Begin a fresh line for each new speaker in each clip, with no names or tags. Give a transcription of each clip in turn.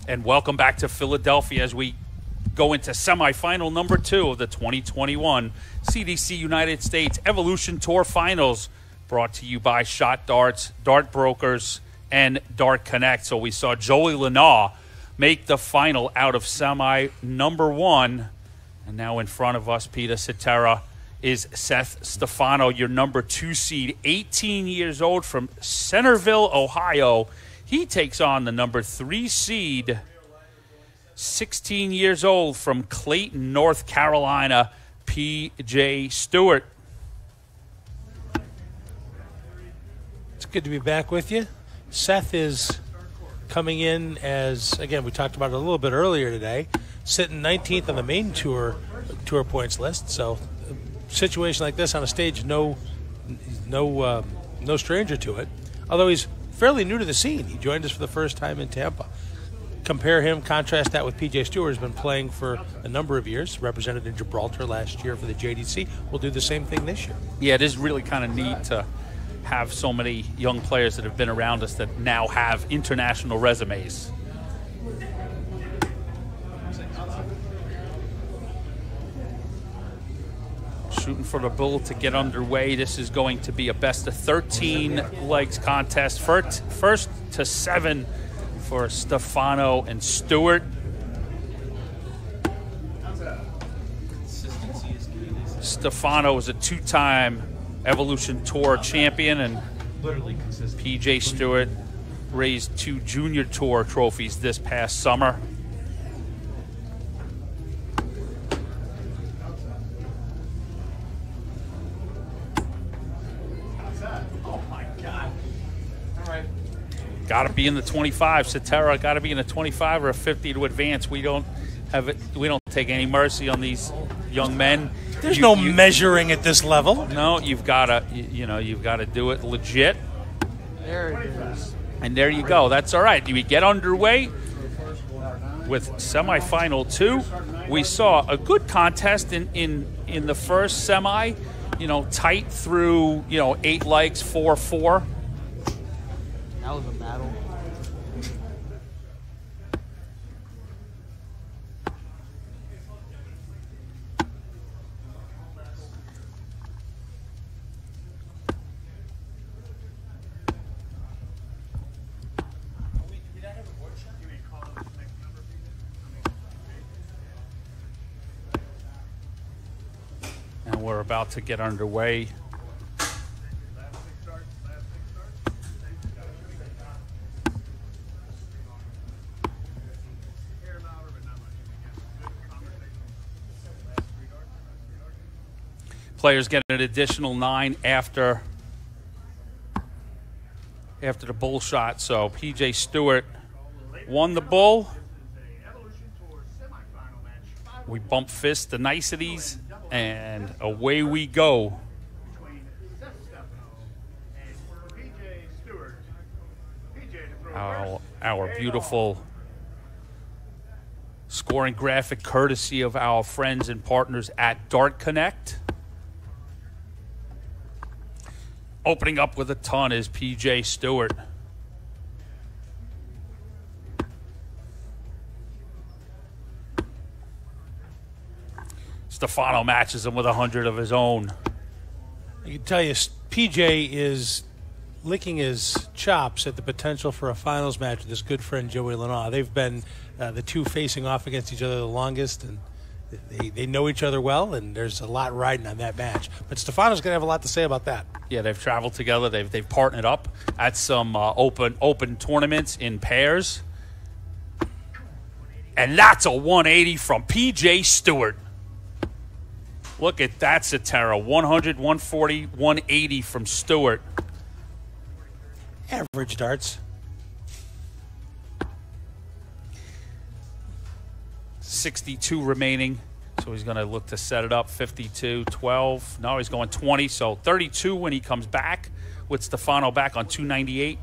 And welcome back to Philadelphia as we go into semifinal number 2 of the 2021 CDC United States Evolution Tour Finals, brought to you by Shot Darts, Dart Brokers, and Dart Connect. So we saw Joey Lanaugh make the final out of semi number 1. And now in front of us, Peter Cetera, is Seth Steffano, your number 2 seed, 18 years old from Centerville, Ohio. He takes on the number 3 seed, 16 years old from Clayton, North Carolina, P.J. Stewart.
It's good to be back with you. Seth is coming in as, again, we talked about it a little bit earlier today, sitting 19th on the main tour points list. So a situation like this on a stage, no stranger to it. Although he's fairly new to the scene. He joined us for the first time in Tampa. Contrast that with P.J. Stewart, who's been playing for a number of years, represented in Gibraltar last year for the JDC. We'll do the same thing this year.
Yeah, it is really kind of neat to have so many young players that have been around us that now have international resumes. Shooting for the bull to get underway. This is going to be a best of 13 legs contest. First to 7 for Steffano and Stewart. Steffano is a 2-time Evolution Tour champion, and P.J. Stewart raised 2 Junior Tour trophies this past summer. Got to be in the 25. Cetera got to be in the 25 or a 50 to advance. We don't take any mercy on these young men.
There's no measuring at this level.
No, you've got to do it legit.
There it is.
And there you go. That's all right. We get underway with semifinal 2. We saw a good contest in the first semi. Tight through 8 legs, 4-4.
That was a battle.
And we're about to get underway. Players get an additional 9 after the bull shot. So P.J. Stewart won the bull. We bump fist the niceties, and away we go. Our beautiful scoring graphic courtesy of our friends and partners at Dart Connect. Opening up with a ton is P.J. Stewart. Steffano matches him with 100 of his own.
I can tell you, P.J. is licking his chops at the potential for a finals match with his good friend Joey Lanaugh. They've been the two facing off against each other the longest, and they know each other well, and there's a lot riding on that match. But Steffano's going to have a lot to say about that.
Yeah, they've traveled together. They've partnered up at some open tournaments in pairs. And that's a 180 from P.J. Stewart. Look at that, Cetera. 100, 140, 180 from Stewart.
Average darts.
62 remaining, so he's going to look to set it up. 52, 12. No, he's going 20, so 32 when he comes back, with Steffano back on 298.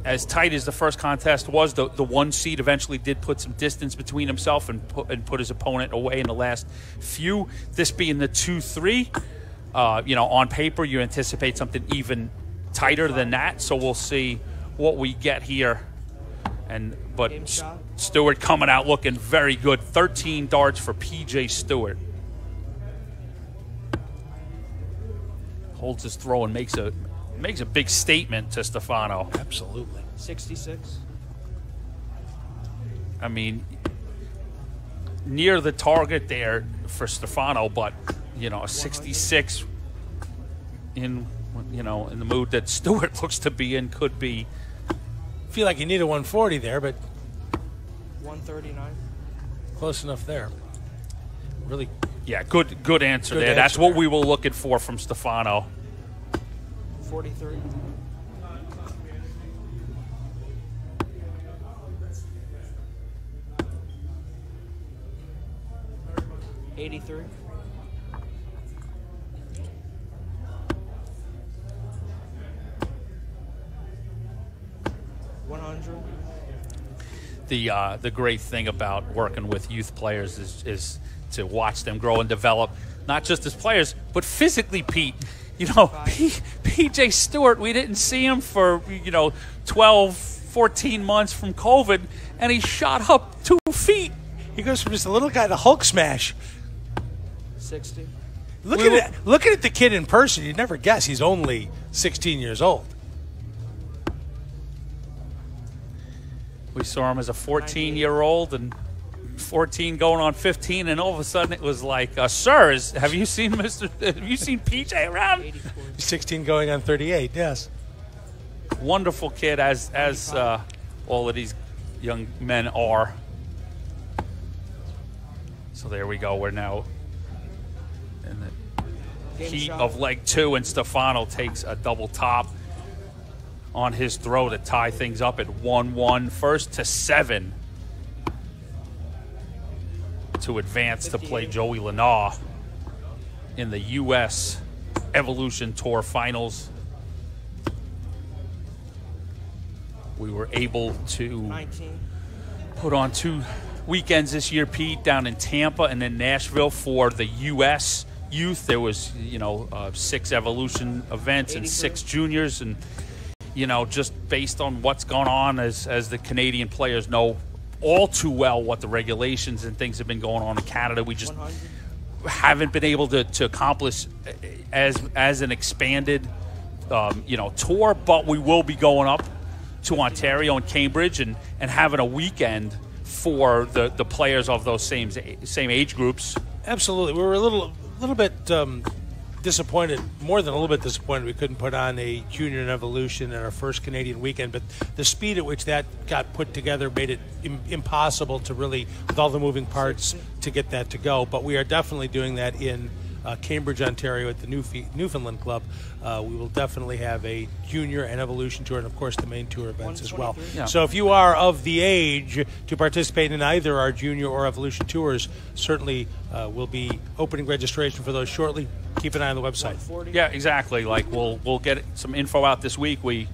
As tight as the first contest was, the 1 seed eventually did put some distance between himself and put his opponent away in the last few. This being the 2-3, on paper you anticipate something even tighter than that. So we'll see what we get here But
Game shot.
Stewart coming out looking very good. 13 darts for PJ Stewart. Holds his throw and makes a big statement to Steffano.
Absolutely.
66.
I mean, near the target there for Steffano, but a 66 in the mood that Stewart looks to be in could be.
Feel like you need a 140 there, but
139.
close enough there. Really.
Yeah, good answer
Good
there.
answer
That's what
there.
we were looking for from Steffano.
43. $83. $100.
The great thing about working with youth players is to watch them grow and develop, not just as players, but physically, Pete. PJ Stewart, we didn't see him for 12, 14 months from COVID, and he shot up 2 feet.
He goes from just a little guy to Hulk smash.
60.
Looking at the kid in person, you'd never guess he's only 16 years old.
We saw him as a 14-year-old and 14 going on 15, and all of a sudden it was like, sir, have you seen PJ around?
84.
16 going on 38, yes.
Wonderful kid, as all of these young men are. So there we go. We're now in the
Game
heat
shot.
of leg 2, and Steffano takes a double top on his throw to tie things up at 1-1. First to 7 to advance to play
58.
Joey Lanaugh in the U.S. Evolution Tour Finals. We were able to
19.
put on 2 weekends this year, Pete, down in Tampa and then Nashville for the U.S. youth. There was, 6 Evolution events and 6 juniors, and just based on what's going on, as the Canadian players know all too well what the regulations and things have been going on in Canada, we just
100.
haven't been able to accomplish as an expanded tour. But we will be going up to Ontario and Cambridge and having a weekend for the players of those same age groups.
Absolutely. We were a little bit disappointed, more than a little bit disappointed we couldn't put on a junior and evolution in our first Canadian weekend, but the speed at which that got put together made it impossible to really, with all the moving parts, to get that to go. But we are definitely doing that in Cambridge, Ontario at the Newfoundland Club. We will definitely have a junior and evolution tour, and of course the main tour events as well.
123.
Yeah.
So if you are of the age to participate in either our junior or evolution tours, certainly we'll be opening registration for those shortly. Keep an eye on the website.
140.
Yeah, exactly. Like we'll get some info out this week. We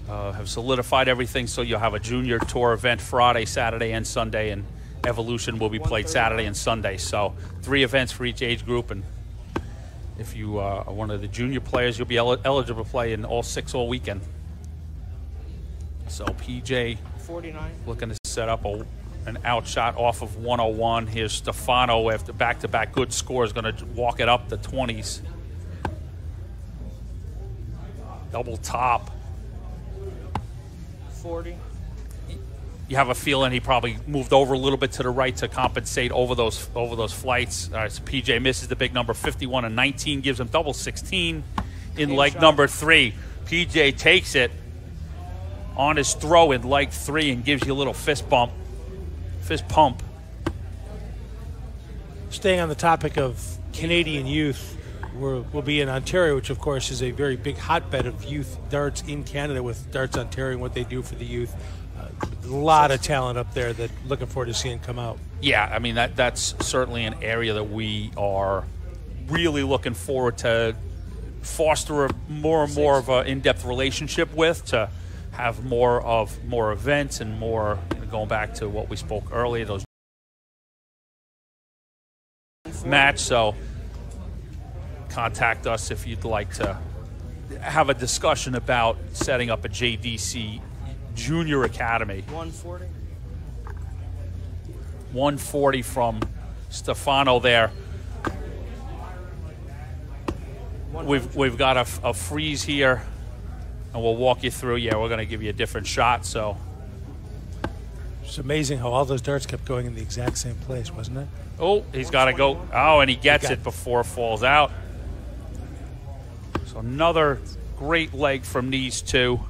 have solidified everything, so you'll have a junior tour event Friday, Saturday, and Sunday, and Evolution will be played Saturday and Sunday. So 3 events for each age group, and if you are one of the junior players, you'll be eligible to play in all 6 all weekend. So PJ
49.
looking to set up an outshot off of 101. Here's Steffano after back-to-back good scores, going to walk it up the 20s. Double top.
40.
You have a feeling he probably moved over a little bit to the right to compensate over those flights. All right, so PJ misses the big number. 51 and 19 gives him double 16 in
Game
leg
shot.
number 3. PJ takes it on his throw in leg 3 and gives you a little fist pump.
Staying on the topic of Canadian youth, we'll be in Ontario, which of course is a very big hotbed of youth darts in Canada with Darts Ontario and what they do for the youth. A lot of talent up there that looking forward to seeing come out.
Yeah, I mean that's certainly an area that we are really looking forward to foster more and more of an in-depth relationship with, to have more events and more, going back to what we spoke earlier, those match. So contact us if you'd like to have a discussion about setting up a JDC Junior Academy.
140.
140 from Steffano there. We've got a freeze here, and we'll walk you through. Yeah, we're going to give you a different shot. So
it's amazing how all those darts kept going in the exact same place, wasn't it?
oh, he's got to go. Oh, and he gets it before it falls out. So another great leg from these two.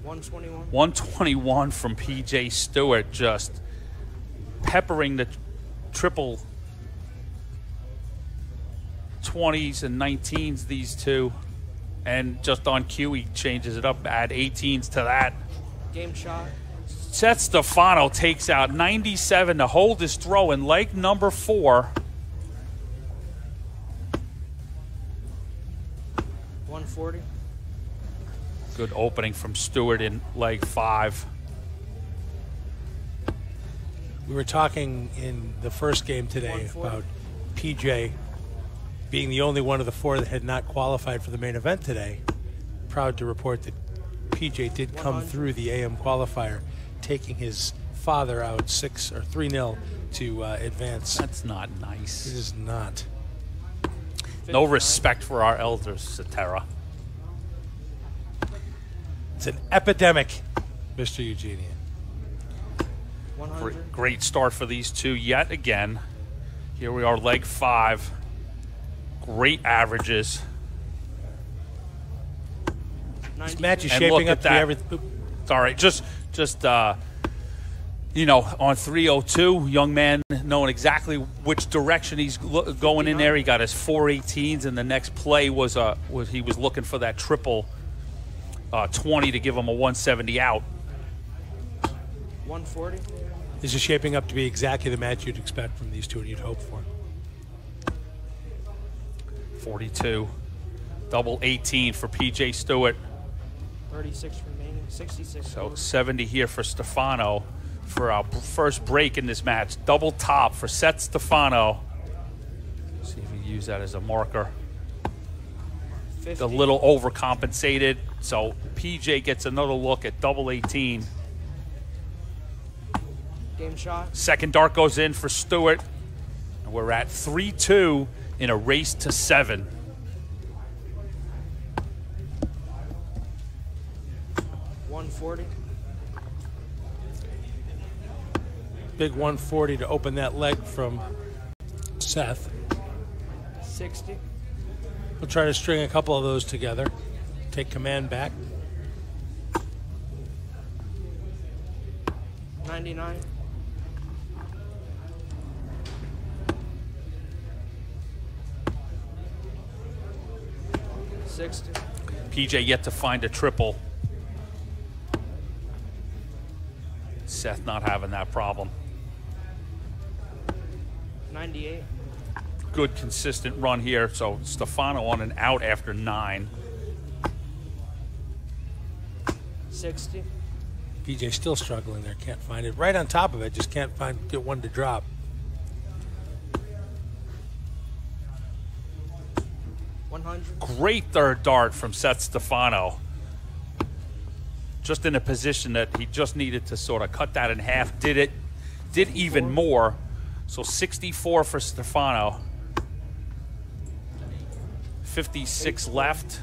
121.
121 from PJ Stewart, just peppering the triple 20s and 19s, these two. And just on cue, he changes it up, add 18s to that.
Game shot.
Seth Steffano takes out 97 to hold his throw in leg number 4.
140.
Good opening from Stewart in leg 5.
We were talking in the first game today
140.
about PJ being the only one of the 4 that had not qualified for the main event today. Proud to report that PJ did come
100.
through the AM qualifier, taking his father out 6 or 3-0 to advance.
That's not
It
nice.
is not.
No respect for our elders, Satera.
It's an epidemic, Mr. Eugenia.
100.
Great start for these two yet again. Here we are, leg 5. Great averages.
This match is
And
shaping
look
up
at
to be
that.
everything.
It's all right. Just you know, on 302, young man knowing exactly which direction he's going in there. He got his 418s, and the next play was he was looking for that triple 20 to give him a 170 out.
140.
This is shaping up to be exactly the match you'd expect from these two and you'd hope for.
42. Double 18 for PJ Stewart.
36 remaining. 66.
So 70 here for Steffano for our first break in this match. Double top for Seth Steffano. See if we use that as a marker.
50.
A little overcompensated. So PJ gets another look at double 18.
Game shot.
Second dart goes in for Stewart. And we're at 3-2 in a race to 7.
$140.
Big 140 to open that leg from Seth.
60.
We'll try to string a couple of those together. Take command back.
99. $60.
PJ yet to find a triple. Seth not having that problem.
98.
Good consistent run here. So Steffano on an out after 9.
60.
PJ still struggling there. Can't find it. Right on top of it. Just can't get one to drop.
100.
Great third dart from Seth Steffano. Just in a position that he just needed to sort of cut that in half. Did even more. So 64 for Steffano. 56 left.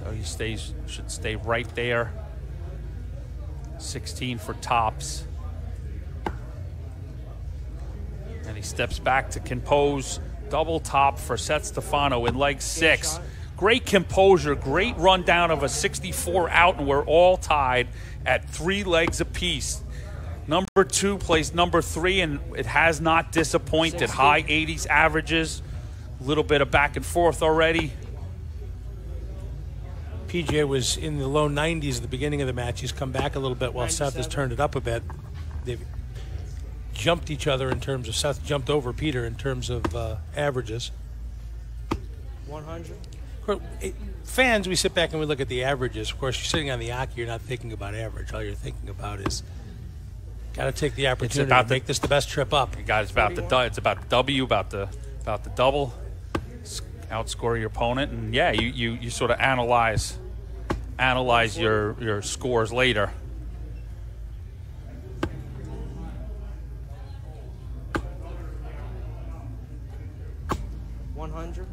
So he should stay right there. 16 for tops. And he steps back to compose. Double top for Seth Steffano in leg 6. Great composure, great rundown of a 64 out, and we're all tied at 3 legs apiece. Number 2 plays number 3, and it has not disappointed.
60.
High 80s averages, a little bit of back and forth already.
PJ was in the low 90s at the beginning of the match. He's come back a little bit while Seth has
97.
turned it up a bit. They've jumped each other in terms of Seth jumped over Peter in terms of averages.
100.
Fans, we sit back and we look at the averages. Of course, you're sitting on the Aki, you're not thinking about average. All you're thinking about is got to take the opportunity to make this the best trip up.
It's about the W, about the double, outscore your opponent, and yeah, you sort of analyze analyze your scores later.
$100.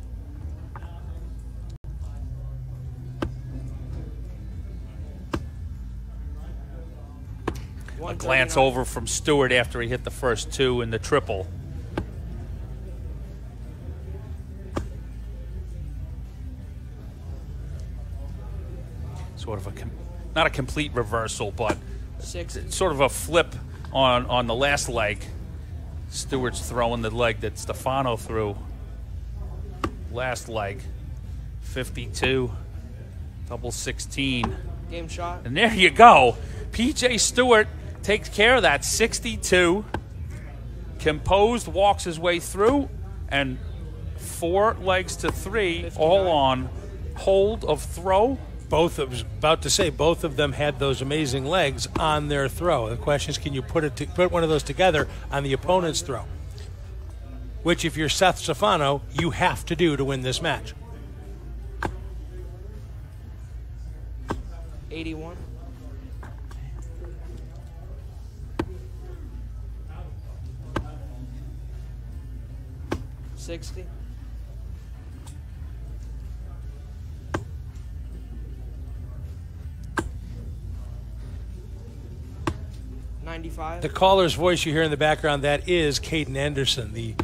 A glance over from Stewart after he hit the first two in the triple. Sort of not a complete reversal, but
60.
sort of a flip on the last leg. Stewart's throwing the leg that Steffano threw. Last leg, 52, double 16.
Game shot.
And there you go. P.J. Stewart takes care of that 62. Composed, walks his way through, and 4 legs to 3,
59.
all on hold of throw.
Both, I was about to say, both of them had those amazing legs on their throw. The question is, can you put one of those together on the opponent's throw? Which, if you're Seth Steffano, you have to do to win this match.
81. $60. $95.
The caller's voice you hear in the background, that is Caden Anderson, the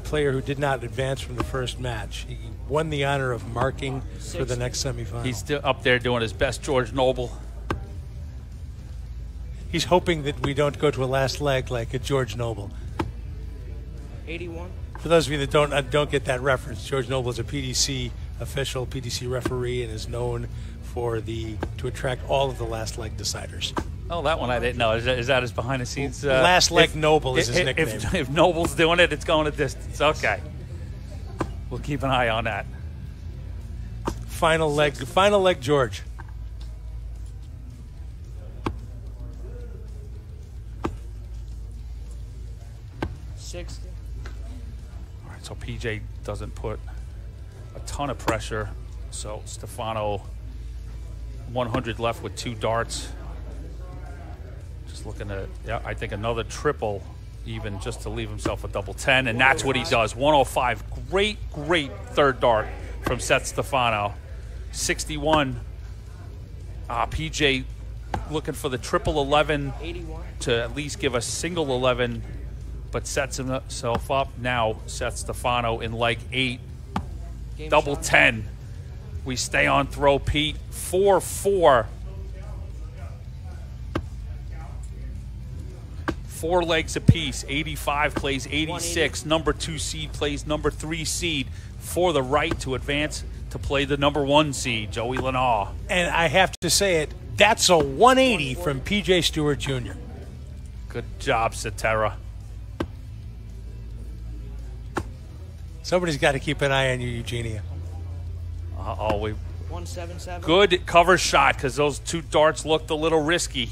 player who did not advance from the first match. He won the honor of marking for the next semifinal.
He's still up there doing his best George Noble.
He's hoping that we don't go to a last leg like a George Noble.
81.
For those of you that don't get that reference, George Noble is a PDC official, PDC referee, and is known for to attract all of the last leg deciders.
Oh, that one I didn't know. Is that his behind the scenes?
Last leg Noble is his nickname.
If Noble's doing it, it's going a distance. Okay. We'll keep an eye on that.
Final leg, George.
$60.
All right, so PJ doesn't put a ton of pressure. So Steffano, 100 left with 2 darts. Just looking at, yeah, I think another triple even just to leave himself a double 10, and that's what he does. 105. Great third dart from Seth Steffano. 61. PJ looking for the triple 11
81.
to at least give a single 11, but sets himself up now. Seth Steffano in leg 8.
Game
Double
shot.
10. We stay on throw, Pete. 4-4. 4 legs apiece. 85 plays 86. Number 2 seed plays number 3 seed for the right to advance to play the number 1 seed, Joey Lenaw.
And I have to say it, that's a 180 from P.J. Stewart Jr.
Good job, Cetera.
Somebody's got to keep an eye on you, Eugenia.
Uh-oh,
177.
good cover shot because those 2 darts looked a little risky.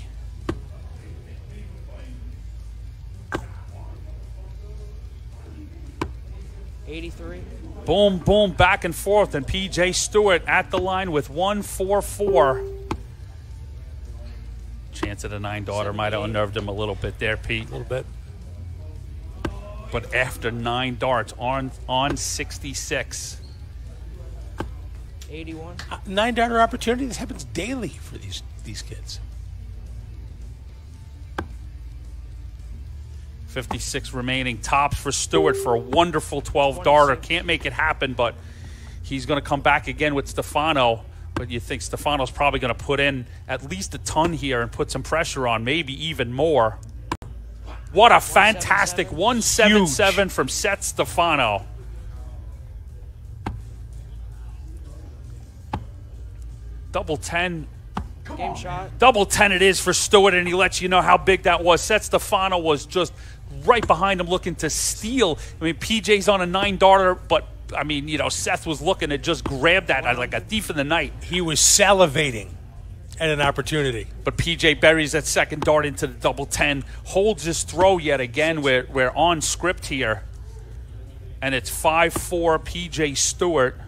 $83.
Boom, boom, back and forth, and P.J. Stewart at the line with 1-4-4. Chance at a 9-darter might have unnerved him a little bit there, Pete.
A little bit.
But after 9 darts on 66.
81.
9-darter opportunity. This happens daily for these kids.
56 remaining. Tops for Stewart for a wonderful 12-darter. Can't make it happen, but he's going to come back again with Steffano. But you think Steffano's probably going to put in at least a ton here and put some pressure on, maybe even more. What a fantastic 177 from Seth Steffano. Double 10.
Game shot.
Double 10 it is for Stewart, and he lets you know how big that was. Seth Steffano was just right behind him looking to steal. I mean, PJ's on a 9-darter, but, I mean, you know, Seth was looking to just grab that like a thief in the night.
He was salivating at an opportunity.
But PJ buries that second dart into the double 10, holds his throw yet again. We're on script here. And it's 5-4 PJ Stewart.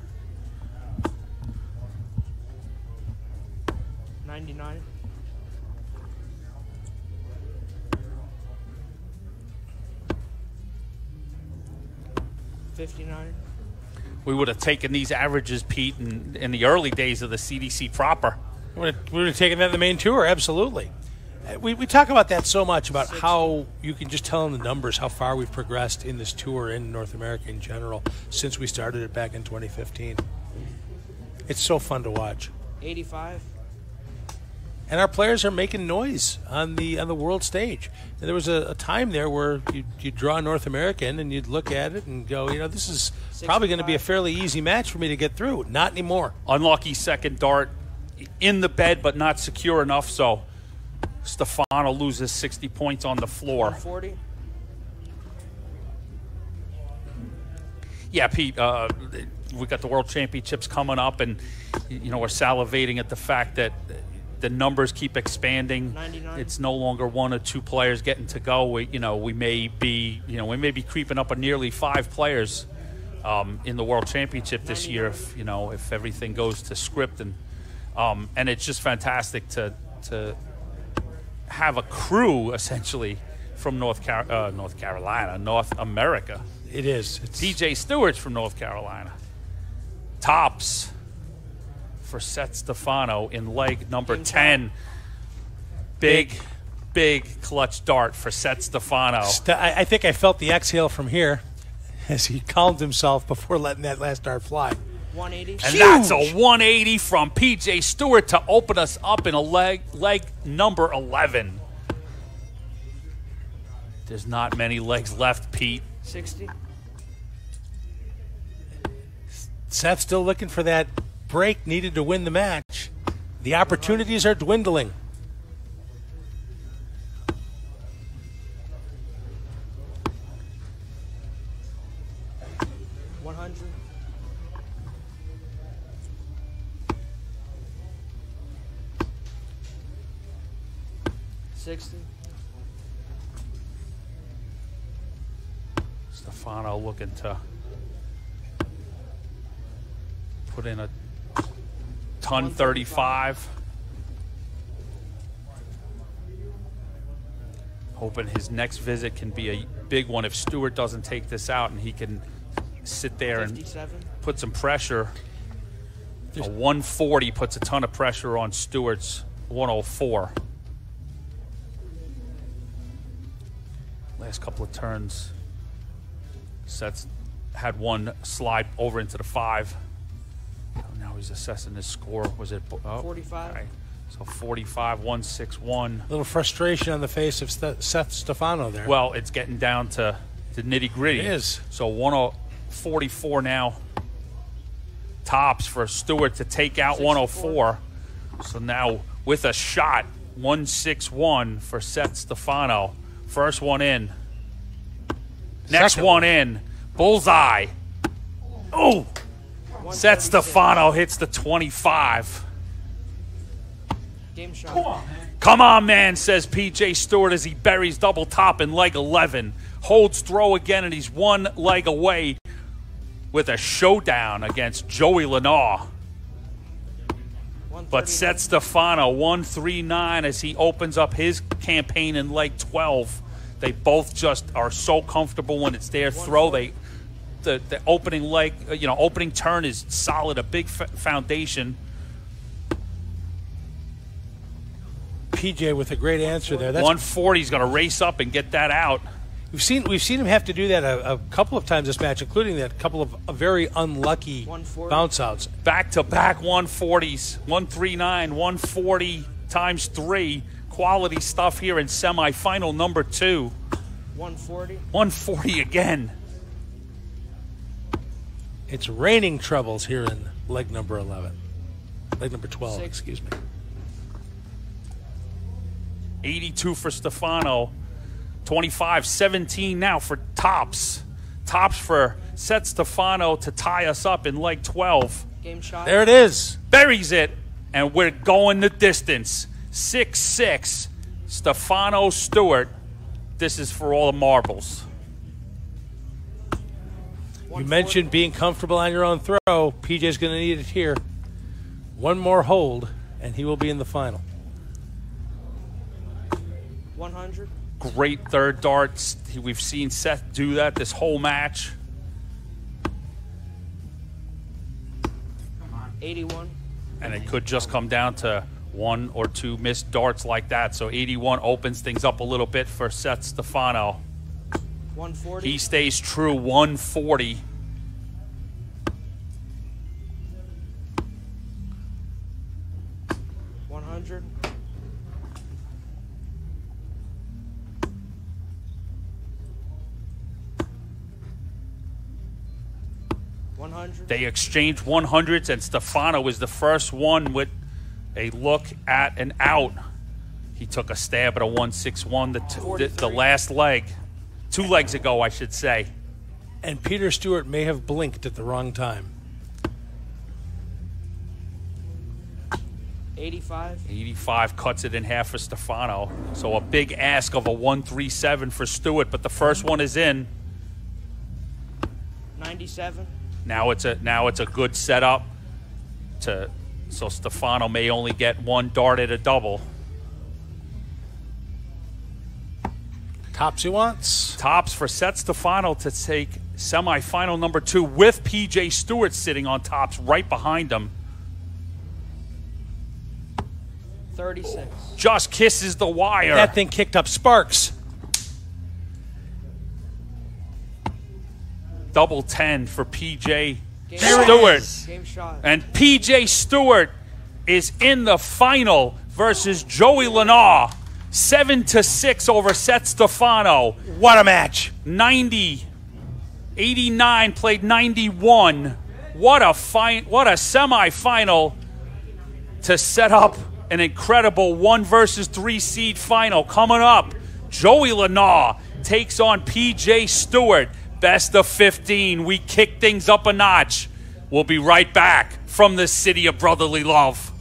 99. $59.
We would have taken these averages, Pete, in the early days of the CDC proper.
We would have taken that in the main tour, absolutely. We talk about that so much, about how you can just tell in the numbers how far we've progressed in this tour in North America in general since we started it back in 2015. It's so fun to watch.
85.
And our players are making noise on the world stage. And there was a time there where you'd draw a North American and you'd look at it and go, this is probably going to be a fairly easy match for me to get through. Not anymore.
Unlucky second dart in the bed, but not secure enough, so Steffano loses 60 points on the floor.
140.
Yeah, Pete, we got the World Championships coming up, and we're salivating at the fact that the numbers keep expanding.
99.
It's no longer one or two players getting to go. We may be creeping up on nearly 5 players in the World Championship this
99.
year if everything goes to script, and it's just fantastic to have a crew essentially from North Carolina, North America.
It is.
PJ Stewart's from North Carolina. Tops for Seth Steffano in leg number 10. Big clutch dart for Seth Steffano.
I think I felt the exhale from here as he calmed himself before letting that last dart fly.
180.
And that's a 180 from PJ Stewart to open us up in a leg number 11. There's not many legs left, Pete.
60.
Seth's still looking for that break needed to win the match. The opportunities are dwindling.
Steffano looking to put in a ton 35. Hoping his next visit can be a big one if Stewart doesn't take this out and he can sit there
57.
And put some pressure. A 140 puts a ton of pressure on Stewart's 104. Last couple of turns, Seth's had one slide over into the 5. Now he's assessing his score. Was it
45?
Okay. So 45, 161.
A little frustration on the face of Seth Steffano there.
Well, it's getting down to the nitty gritty.
It is.
So 144 now. Tops for Stewart to take out
64.
104. So now with a shot, 161 for Seth Steffano. First one in. Next one in. Bullseye. Oh! Seth Steffano hits the 25.
Game shot.
Come on, man, says PJ Stewart as he buries double top in leg 11. Holds throw again, and he's one leg away with a showdown against Joey Lenoir. But Seth Steffano, 139 as he opens up his campaign in leg 12. They both just are so comfortable when it's their throw. The opening leg, opening turn is solid, a big foundation.
PJ with a great answer there. That's
140 is going to race up and get that out.
We've seen him have to do that a couple of times this match, including that couple of very unlucky
140.
bounce outs.
Back-to-back 140s, 139, 140 times 3. Quality stuff here in semifinal number 2.
140.
140 again.
It's raining troubles here in leg number 11. Leg number 12,
6.
excuse me.
82 for Steffano. 25, 17 now for Tops. Tops for Seth Steffano to tie us up in leg 12.
Game shot.
There it is.
Buries it, and we're going the distance. 6-6. Steffano Stewart. This is for all the marbles.
You mentioned being comfortable on your own throw. PJ's going to need it here. One more hold, and he will be in the final.
100.
Great third darts. We've seen Seth do that this whole match.
81.
And it could just come down to 1 or 2 missed darts like that. So 81 opens things up a little bit for Seth Steffano.
140.
He stays true, 140.
100. 100.
They exchanged 100s, and Steffano was the first one with a look at an out. He took a stab at a 161 the last leg. 2 legs ago, I should say.
And Peter Stewart may have blinked at the wrong time.
85.
85 cuts it in half for Steffano. So a big ask of a 137 for Stewart, but the first one is in.
97.
Now it's a good setup so Steffano may only get 1 dart at a double.
Tops he wants.
Tops for Seth Steffano to take semifinal number 2 with PJ Stewart sitting on tops right behind him.
36.
Just kisses the wire.
That thing kicked up sparks.
Double 10 for PJ
Game
Stewart.
Game shot.
And PJ Stewart is in the final versus Joey Lanaugh. 7-6 over Seth Steffano.
What a match.
90. 89 played 91. What a semifinal to set up an incredible 1 versus 3 seed final. Coming up, Joey Lanaugh takes on PJ Stewart. Best of 15. We kick things up a notch. We'll be right back from the city of brotherly love.